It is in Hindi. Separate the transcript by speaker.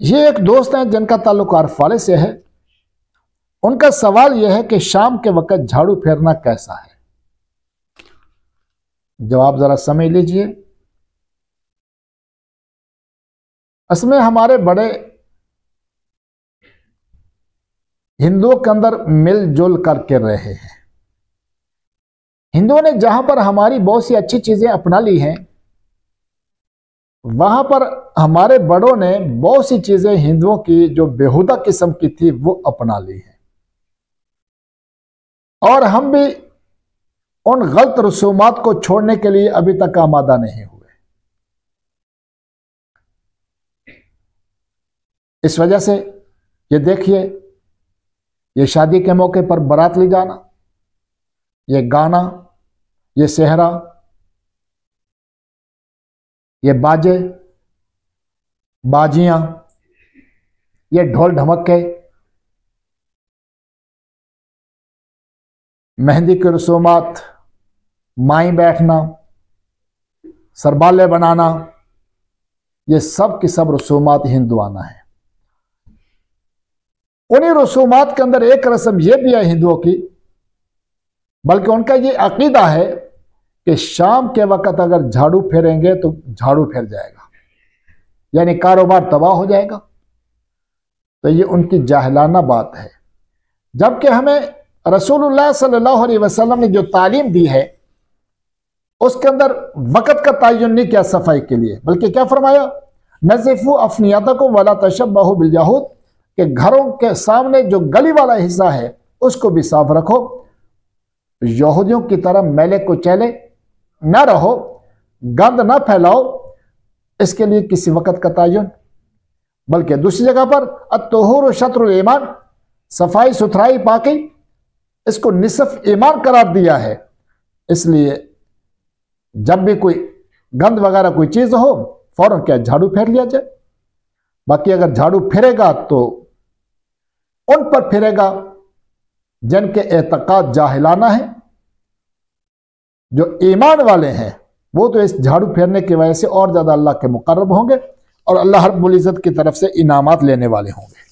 Speaker 1: ये एक दोस्त हैं जिनका ताल्लुक आरफाले से है। उनका सवाल यह है कि शाम के वक्त झाड़ू फेरना कैसा है। जवाब जरा समझ लीजिए। इसमें हमारे बड़े हिंदुओं के अंदर मिलजुल करके रहे हैं। हिंदुओं ने जहां पर हमारी बहुत सी अच्छी चीजें अपना ली हैं, वहां पर हमारे बड़ों ने बहुत सी चीजें हिंदुओं की जो बेहुदा किस्म की थी वो अपना ली है। और हम भी उन गलत रसूमात को छोड़ने के लिए अभी तक आमादा नहीं हुए। इस वजह से ये देखिए, ये शादी के मौके पर बारात ले जाना, ये गाना, ये सेहरा, ये बाजे बाजियां, ये ढोल ढमक्के, मेहंदी की रसूमात, माई बैठना, सरबाले बनाना, ये सब की सब रसूमात हिंदुआना है। उन्हीं रसूमात के अंदर एक रस्म यह भी है हिंदुओं की, बल्कि उनका ये अकीदा है कि शाम के वक्त अगर झाड़ू फेरेंगे तो झाड़ू फेर जाएगा, यानी कारोबार तबाह हो जाएगा। तो ये उनकी जाहिलाना बात है। जबकि हमें रसूलुल्लाह सल्लल्लाहु अलैहि वसल्लम ने जो तालीम दी है उसके अंदर वक़्त का तयन नहीं किया सफाई के लिए, बल्कि क्या फरमाया, नज़िफ़ू अफ़नियातकुम वला तशब्बहू बिल यहूद, कि घरों के सामने जो गली वाला हिस्सा है उसको भी साफ रखो, यहूदियों की तरह मैले कुचैले न रहो, गंद न फैलाओ। इसके लिए किसी वक़्त का तयन, बल्कि दूसरी जगह पर अत्तहुर शत्रुल ईमान, सफाई सुथराई पाकी, इसको निसफ ईमान करार दिया है। इसलिए जब भी कोई गंद वगैरह कोई चीज हो फौरन क्या झाड़ू फेर लिया जाए। बाकी अगर झाड़ू फिरेगा तो उन पर फिरेगा जिनके एतकाद जाहिलाना है। जो ईमान वाले हैं वो तो इस झाड़ू फेरने की वजह से और ज्यादा अल्लाह के मुकर्रब होंगे और अल्लाह रब्बुल इज्जत की तरफ से इनामात लेने वाले होंगे।